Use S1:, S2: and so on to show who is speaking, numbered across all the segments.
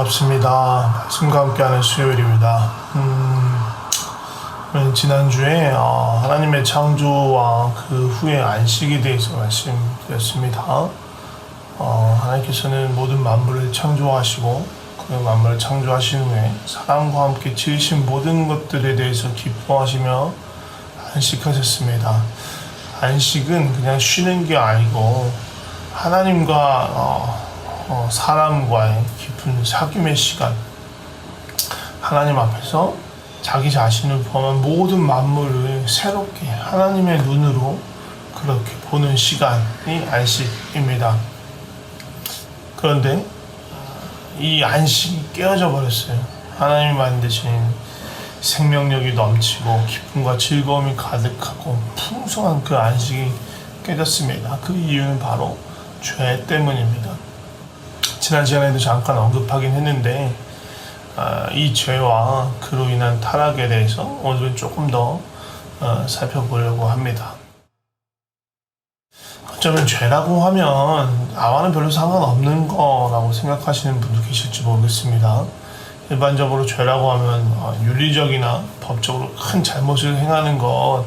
S1: 반갑습니다. 말씀과 함께하는 수요일입니다. 지난주에 하나님의 창조와 그 후에 안식에 대해서 말씀드렸습니다. 하나님께서는 모든 만물을 창조하시고 그 만물을 창조하신 후에 사람과 함께 지으신 모든 것들에 대해서 기뻐하시며 안식하셨습니다. 안식은 그냥 쉬는 게 아니고 하나님과 사람과의 깊은 사귐의 시간, 하나님 앞에서 자기 자신을 포함한 모든 만물을 새롭게 하나님의 눈으로 그렇게 보는 시간이 안식입니다. 그런데 이 안식이 깨어져 버렸어요. 하나님이 만드신 생명력이 넘치고 기쁨과 즐거움이 가득하고 풍성한 그 안식이 깨졌습니다. 그 이유는 바로 죄 때문입니다. 지난 시간에도 잠깐 언급하긴 했는데 이 죄와 그로 인한 타락에 대해서 오늘은 조금 더 살펴보려고 합니다. 어쩌면 죄라고 하면 나와는 별로 상관없는 거라고 생각하시는 분도 계실지 모르겠습니다. 일반적으로 죄라고 하면 윤리적이나 법적으로 큰 잘못을 행하는 것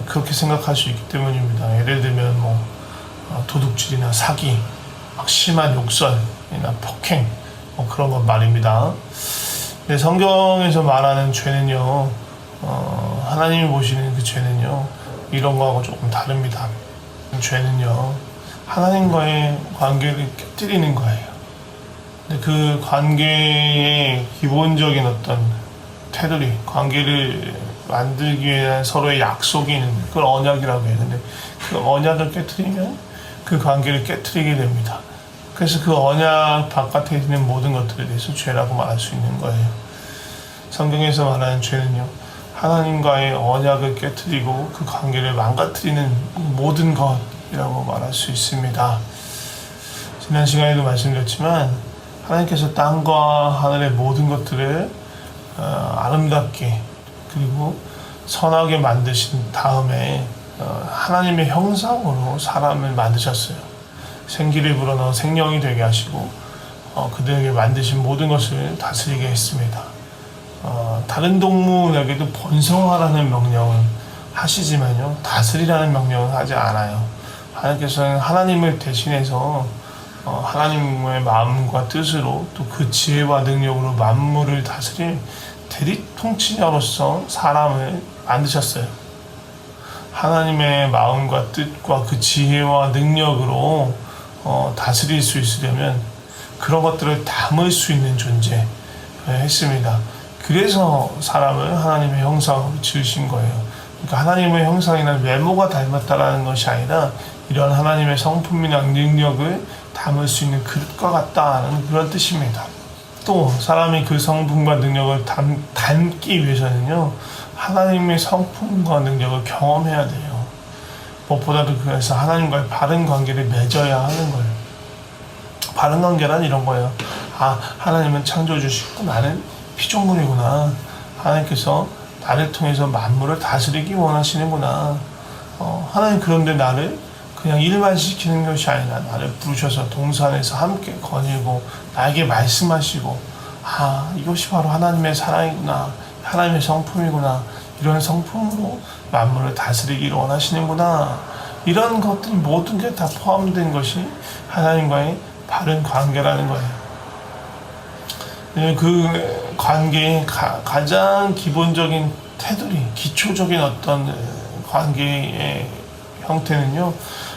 S1: 그렇게 생각할 수 있기 때문입니다. 예를 들면 도둑질이나 사기, 심한 욕설이나 폭행 그런 것 말입니다. 근데 성경에서 말하는 죄는요, 하나님이 보시는 그 죄는요, 이런 거하고 조금 다릅니다. 죄는요, 하나님과의 관계를 깨뜨리는 거예요. 근데 그 관계의 기본적인 어떤 테두리, 관계를 만들기 위한 서로의 약속이 있는 그걸 언약이라고 해요. 근데 그 언약을 깨뜨리면 그 관계를 깨뜨리게 됩니다. 그래서 그 언약 바깥에 있는 모든 것들에 대해서 죄라고 말할 수 있는 거예요. 성경에서 말하는 죄는요, 하나님과의 언약을 깨뜨리고 그 관계를 망가뜨리는 모든 것이라고 말할 수 있습니다. 지난 시간에도 말씀드렸지만 하나님께서 땅과 하늘의 모든 것들을 아름답게 그리고 선하게 만드신 다음에 하나님의 형상으로 사람을 만드셨어요. 생기를 불어넣어 생명이 되게 하시고 그들에게 만드신 모든 것을 다스리게 했습니다. 다른 동물에게도 번성하라는 명령을 하시지만요, 다스리라는 명령을 하지 않아요. 하나님께서는 하나님을 대신해서 하나님의 마음과 뜻으로 또 그 지혜와 능력으로 만물을 다스릴 대리통치자로서 사람을 만드셨어요. 하나님의 마음과 뜻과 그 지혜와 능력으로 다스릴 수 있으려면 그런 것들을 담을 수 있는 존재 했습니다. 그래서 사람을 하나님의 형상으로 지으신 거예요. 그러니까 하나님의 형상이나 외모가 닮았다라는 것이 아니라 이런 하나님의 성품이나 능력을 담을 수 있는 그릇과 같다는 그런 뜻입니다. 또 사람이 그 성품과 능력을 담기 위해서는요, 하나님의 성품과 능력을 경험해야 돼요. 무엇보다도 그래서 하나님과의 바른 관계를 맺어야 하는 거예요. 바른 관계란 이런 거예요. 하나님은 창조해 주시고 나는 피조물이구나. 하나님께서 나를 통해서 만물을 다스리기 원하시는구나. 하나님 그런데 나를 그냥 일만 시키는 것이 아니라 나를 부르셔서 동산에서 함께 거닐고 나에게 말씀하시고 이것이 바로 하나님의 사랑이구나. 하나님의 성품이구나. 이런 성품으로 만물을 다스리기를 원하시는구나. 이런 것들이 모든 게 다 포함된 것이 하나님과의 바른 관계라는 거예요. 그 관계의 가장 기본적인 테두리, 기초적인 어떤 관계의 형태는요,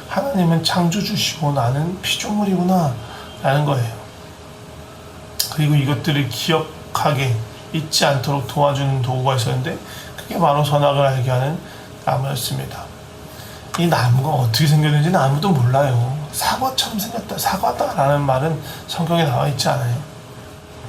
S1: 하나님은 창조주시고 나는 피조물이구나 라는 거예요. 그리고 이것들을 기억하게 잊지 않도록 도와주는 도구가 있었는데 그게 바로 선악을 알게 하는 나무였습니다. 이 나무가 어떻게 생겼는지는 아무도 몰라요. 사과처럼 생겼다, 사과다라는 말은 성경에 나와 있지 않아요.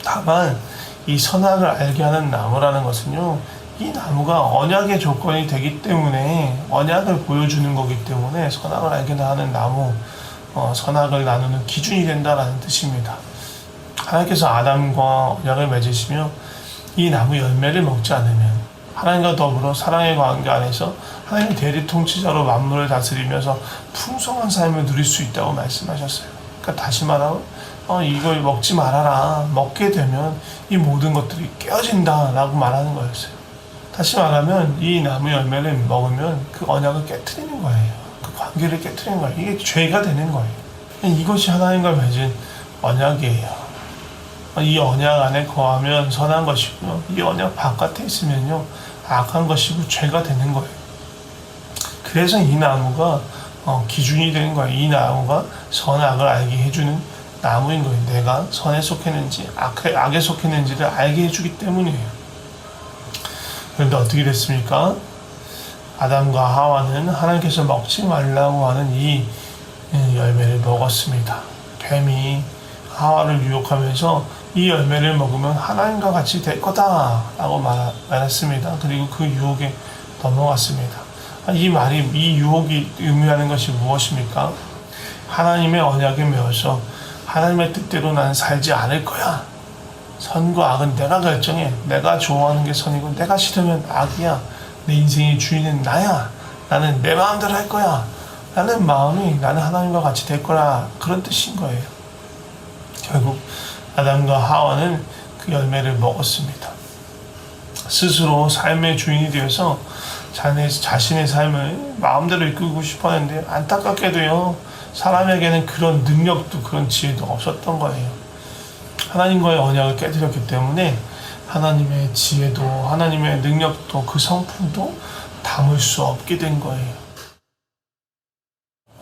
S1: 다만 이 선악을 알게 하는 나무라는 것은요, 이 나무가 언약의 조건이 되기 때문에, 언약을 보여주는 거기 때문에 선악을 알게 하는 나무, 선악을 나누는 기준이 된다라는 뜻입니다. 하나님께서 아담과 언약을 맺으시며 이 나무 열매를 먹지 않으면 하나님과 더불어 사랑의 관계 안에서 하나님의 대리통치자로 만물을 다스리면서 풍성한 삶을 누릴 수 있다고 말씀하셨어요. 그러니까 다시 말하면 이걸 먹지 말아라. 먹게 되면 이 모든 것들이 깨어진다라고 말하는 거였어요. 다시 말하면 이 나무 열매를 먹으면 그 언약을 깨트리는 거예요. 그 관계를 깨트리는 거예요. 이게 죄가 되는 거예요. 이것이 하나님과 맺은 언약이에요. 이 언약 안에 거하면 선한 것이고요. 이 언약 바깥에 있으면요, 악한 것이고 죄가 되는 거예요. 그래서 이 나무가 기준이 되는 거예요. 이 나무가 선악을 알게 해주는 나무인 거예요. 내가 선에 속했는지 악에 속했는지를 알게 해주기 때문이에요. 그런데 어떻게 됐습니까? 아담과 하와는 하나님께서 먹지 말라고 하는 이 열매를 먹었습니다. 뱀이 하와를 유혹하면서 이 열매를 먹으면 하나님과 같이 될 거다 라고 말했습니다. 그리고 그 유혹에 넘어갔습니다. 이 유혹이 의미하는 것이 무엇입니까? 하나님의 언약에 매어서 하나님의 뜻대로 나는 살지 않을 거야. 선과 악은 내가 결정해. 내가 좋아하는 게 선이고 내가 싫으면 악이야. 내 인생의 주인은 나야. 나는 내 마음대로 할 거야. 라는 마음이 나는 하나님과 같이 될 거라, 그런 뜻인 거예요. 결국 아담과 하와는 그 열매를 먹었습니다. 스스로 삶의 주인이 되어서 자신의 삶을 마음대로 이끌고 싶었는데 안타깝게도요, 사람에게는 그런 능력도 그런 지혜도 없었던 거예요. 하나님과의 언약을 깨뜨렸기 때문에 하나님의 지혜도 하나님의 능력도 그 성품도 담을 수 없게 된 거예요.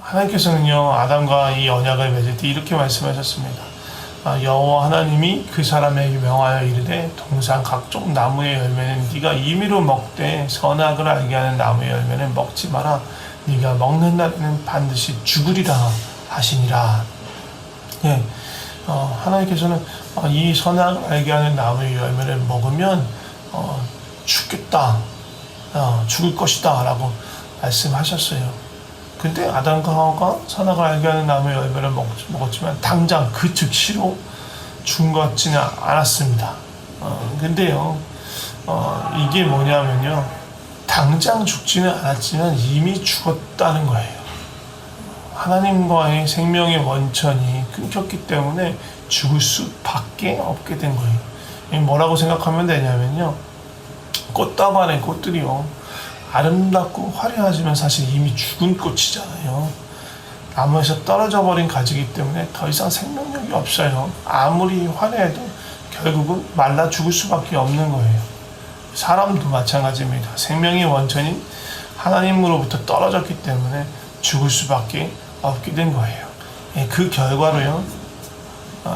S1: 하나님께서는요, 아담과 이 언약을 맺을 때 이렇게 말씀하셨습니다. 여호와 하나님이 그 사람에게 명하여 이르되 동산 각종 나무의 열매는 네가 임의로 먹되 선악을 알게 하는 나무의 열매는 먹지 마라. 네가 먹는 날에는 반드시 죽으리라 하시니라. 예, 하나님께서는 이 선악을 알게 하는 나무의 열매를 먹으면 죽겠다, 죽을 것이다 라고 말씀하셨어요. 근데 아담과 하와가 선악을 알게 하는 나무의 열매를 먹었지만 당장 그 즉시로 죽지는 않았습니다. 근데요, 이게 뭐냐면요, 당장 죽지는 않았지만 이미 죽었다는 거예요. 하나님과의 생명의 원천이 끊겼기 때문에 죽을 수밖에 없게 된 거예요. 뭐라고 생각하면 되냐면요, 꽃다발의 꽃들이요, 아름답고 화려하지만 사실 이미 죽은 꽃이잖아요. 나무에서 떨어져 버린 가지이기 때문에 더 이상 생명력이 없어요. 아무리 화려해도 결국은 말라 죽을 수밖에 없는 거예요. 사람도 마찬가지입니다. 생명의 원천인 하나님으로부터 떨어졌기 때문에 죽을 수밖에 없게 된 거예요. 그 결과로요,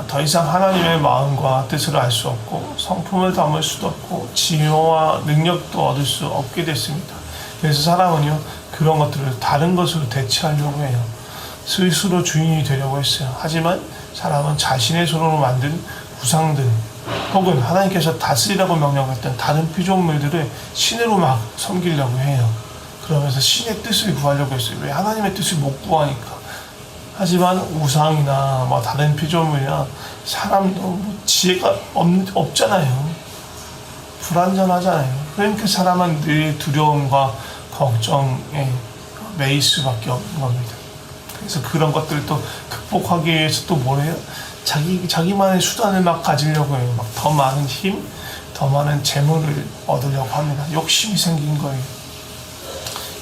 S1: 더 이상 하나님의 마음과 뜻을 알 수 없고 성품을 담을 수도 없고 지혜와 능력도 얻을 수 없게 됐습니다. 그래서 사람은요, 그런 것들을 다른 것으로 대체하려고 해요. 스스로 주인이 되려고 했어요. 하지만 사람은 자신의 손으로 만든 우상들 혹은 하나님께서 다스리라고 명령했던 다른 피조물들을 신으로 막 섬기려고 해요. 그러면서 신의 뜻을 구하려고 했어요. 왜? 하나님의 뜻을 못 구하니까. 하지만 우상이나 다른 피조물이나 사람도 지혜가 없잖아요. 불완전하잖아요. 그러니까 사람은 늘 두려움과 걱정에 매일 수밖에 없는 겁니다. 그래서 그런 것들을 또 극복하기 위해서 또 뭘 해요? 자기만의 수단을 막 가지려고 해요. 막 더 많은 힘, 더 많은 재물을 얻으려고 합니다. 욕심이 생긴 거예요.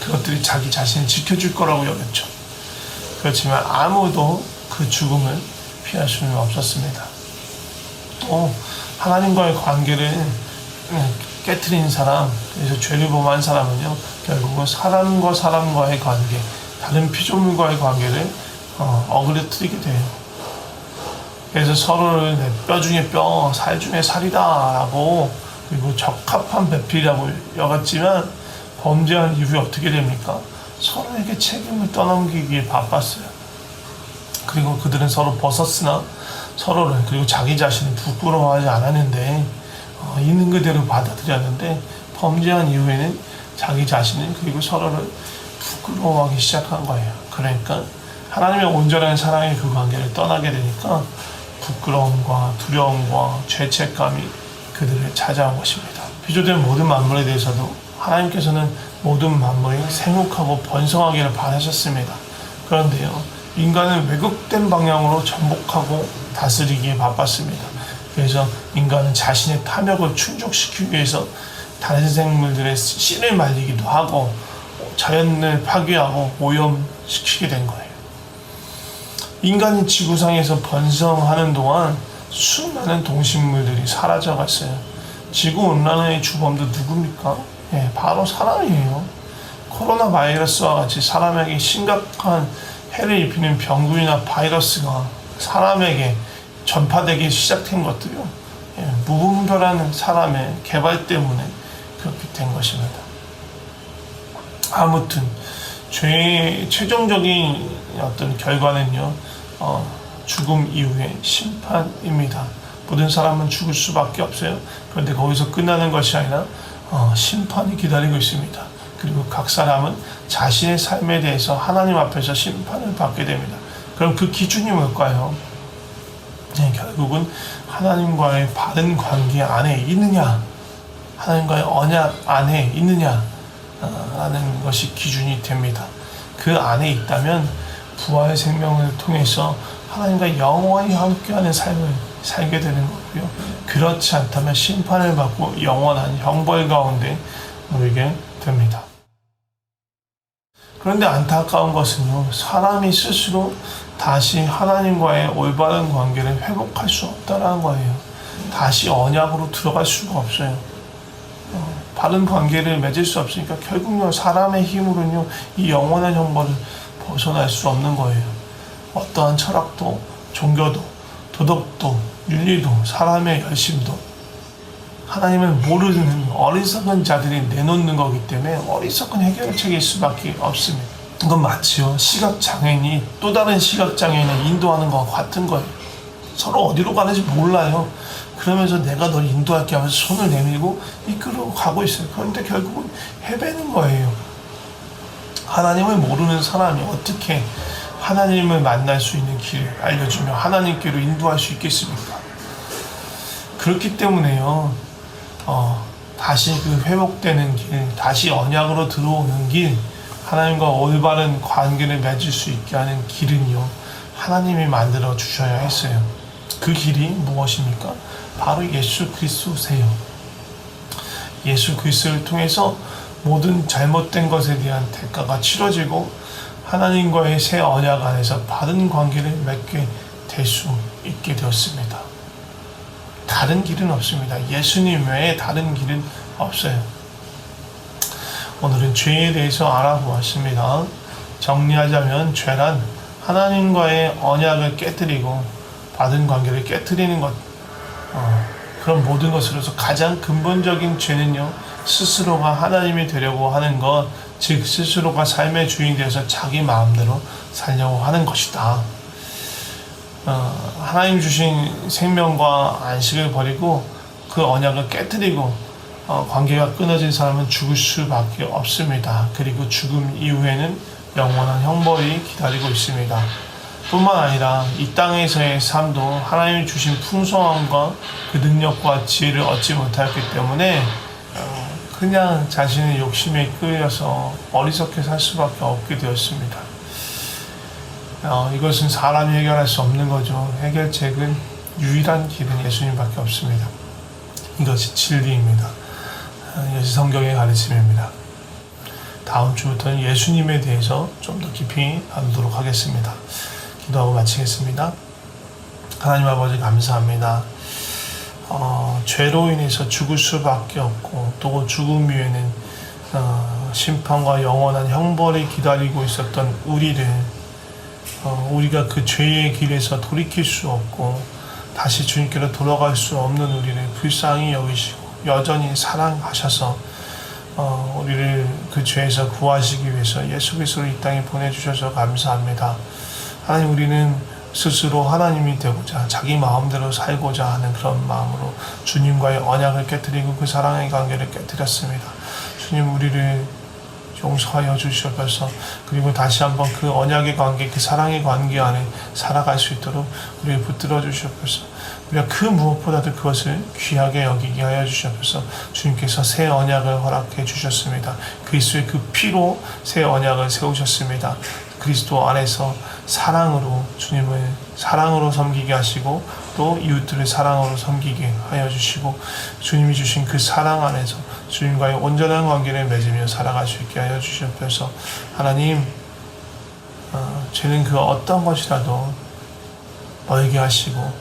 S1: 그것들이 자기 자신을 지켜줄 거라고 여겼죠. 그렇지만 아무도 그 죽음을 피할 수는 없었습니다. 또 하나님과의 관계를 깨트린 사람, 그래서 죄를 범한 사람은요, 결국은 사람과 사람과의 관계, 다른 피조물과의 관계를 어그러뜨리게 돼요. 그래서 서로를 내 뼈 중에 뼈, 살 중에 살이다 라고, 그리고 적합한 배필이라고 여겼지만 범죄한 이후에 어떻게 됩니까? 서로에게 책임을 떠넘기기에 바빴어요. 그리고 그들은 서로 벗었으나 서로를, 그리고 자기 자신을 부끄러워하지 않았는데 있는 그대로 받아들였는데, 범죄한 이후에는 자기 자신을 그리고 서로를 부끄러워하기 시작한 거예요. 그러니까 하나님의 온전한 사랑의 그 관계를 떠나게 되니까 부끄러움과 두려움과 죄책감이 그들을 찾아온 것입니다. 피조된 모든 만물에 대해서도 하나님께서는 모든 만물이 생육하고 번성하기를 바라셨습니다. 그런데요, 인간은 왜곡된 방향으로 정복하고 다스리기에 바빴습니다. 그래서 인간은 자신의 탐욕을 충족시키기 위해서 다른 생물들의 씨를 말리기도 하고 자연을 파괴하고 오염시키게 된 거예요. 인간이 지구상에서 번성하는 동안 수많은 동식물들이 사라져갔어요. 지구온난화의 주범도 누굽니까? 바로 사람이에요. 코로나 바이러스와 같이 사람에게 심각한 해를 입히는 병균이나 바이러스가 사람에게 전파되기 시작된 것도요, 무분별한 사람의 개발 때문에 그렇게 된 것입니다. 아무튼 죄의 최종적인 어떤 결과는요, 죽음 이후의 심판입니다. 모든 사람은 죽을 수밖에 없어요. 그런데 거기서 끝나는 것이 아니라 심판이 기다리고 있습니다. 그리고 각 사람은 자신의 삶에 대해서 하나님 앞에서 심판을 받게 됩니다. 그럼 그 기준이 뭘까요? 결국은 하나님과의 바른 관계 안에 있느냐, 하나님과의 언약 안에 있느냐 라는 것이 기준이 됩니다. 그 안에 있다면 부활의 생명을 통해서 하나님과 영원히 함께하는 삶을 살게 되는 거고요. 그렇지 않다면 심판을 받고 영원한 형벌 가운데 놓이게 됩니다. 그런데 안타까운 것은요, 사람이 스스로 다시 하나님과의 올바른 관계를 회복할 수 없다는 거예요. 다시 언약으로 들어갈 수가 없어요. 바른 관계를 맺을 수 없으니까 결국은 사람의 힘으로는요, 이 영원한 형벌을 벗어날 수 없는 거예요. 어떠한 철학도, 종교도, 도덕도, 윤리도, 사람의 열심도 하나님을 모르는 어리석은 자들이 내놓는 거기 때문에 어리석은 해결책일 수밖에 없습니다. 이건 마치요, 시각장애인이 또 다른 시각장애인을 인도하는 것과 같은 거예요. 서로 어디로 가는지 몰라요. 그러면서 내가 널 인도할게 하면서 손을 내밀고 이끌어 가고 있어요. 그런데 결국은 헤매는 거예요. 하나님을 모르는 사람이 어떻게 하나님을 만날 수 있는 길을 알려주며 하나님께로 인도할 수 있겠습니까? 그렇기 때문에요, 다시 그 회복되는 길, 다시 언약으로 들어오는 길, 하나님과 올바른 관계를 맺을 수 있게 하는 길은요, 하나님이 만들어 주셔야 했어요. 그 길이 무엇입니까? 바로 예수 그리스도세요. 예수 그리스도를 통해서 모든 잘못된 것에 대한 대가가 치러지고 하나님과의 새 언약 안에서 바른 관계를 맺게 될 수 있게 되었습니다. 다른 길은 없습니다. 예수님 외에 다른 길은 없어요. 오늘은 죄에 대해서 알아보았습니다. 정리하자면 죄란 하나님과의 언약을 깨뜨리고 받은 관계를 깨뜨리는 것, 그런 모든 것으로서 가장 근본적인 죄는요, 스스로가 하나님이 되려고 하는 것, 즉 스스로가 삶의 주인이 되어서 자기 마음대로 살려고 하는 것이다. 하나님 주신 생명과 안식을 버리고 그 언약을 깨뜨리고 관계가 끊어진 사람은 죽을 수밖에 없습니다. 그리고 죽음 이후에는 영원한 형벌이 기다리고 있습니다. 뿐만 아니라 이 땅에서의 삶도 하나님이 주신 풍성함과 그 능력과 지혜를 얻지 못했기 때문에 그냥 자신의 욕심에 끌려서 어리석게 살 수밖에 없게 되었습니다. 이것은 사람이 해결할 수 없는 거죠. 해결책은 유일한 길은 예수님밖에 없습니다. 이것이 진리입니다. 이것이 성경의 가르침입니다. 다음 주부터는 예수님에 대해서 좀 더 깊이 나누도록 하겠습니다. 기도하고 마치겠습니다. 하나님 아버지 감사합니다. 죄로 인해서 죽을 수밖에 없고 또 죽음 위에는 심판과 영원한 형벌이 기다리고 있었던 우리를 우리가 그 죄의 길에서 돌이킬 수 없고 다시 주님께로 돌아갈 수 없는 우리를 불쌍히 여기시고 여전히 사랑하셔서 우리를 그 죄에서 구하시기 위해서 예수 그리스도를 이 땅에 보내주셔서 감사합니다. 하나님, 우리는 스스로 하나님이 되고자 자기 마음대로 살고자 하는 그런 마음으로 주님과의 언약을 깨뜨리고 그 사랑의 관계를 깨뜨렸습니다. 주님, 우리를 용서하여 주시옵소서. 그리고 다시 한번 그 언약의 관계, 그 사랑의 관계 안에 살아갈 수 있도록 우리를 붙들어 주시옵소서. 우리가 그 무엇보다도 그것을 귀하게 여기게 하여 주시옵소서. 주님께서 새 언약을 허락해 주셨습니다. 그리스도의 그 피로 새 언약을 세우셨습니다. 그리스도 안에서 사랑으로 주님을 사랑으로 섬기게 하시고 또 이웃들을 사랑으로 섬기게 하여 주시고 주님이 주신 그 사랑 안에서 주님과의 온전한 관계를 맺으며 살아갈 수 있게 하여 주시옵소서. 하나님, 죄는 그 어떤 것이라도 멀게 하시고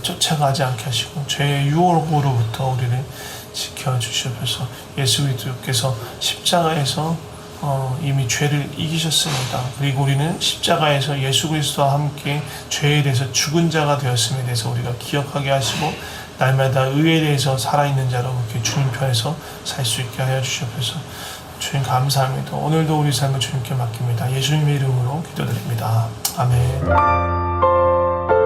S1: 쫓아가지 않게 하시고 죄의 유혹으로부터 우리를 지켜주시옵소서. 예수 그리스도께서 십자가에서 이미 죄를 이기셨습니다. 그리고 우리는 십자가에서 예수 그리스도와 함께 죄에 대해서 죽은 자가 되었음에 대해서 우리가 기억하게 하시고 날마다 의에 대해서 살아있는 자로 그렇게 주님 편에서 살 수 있게 하여 주시옵소서. 주님 감사합니다. 오늘도 우리 삶을 주님께 맡깁니다. 예수님의 이름으로 기도드립니다. 아멘.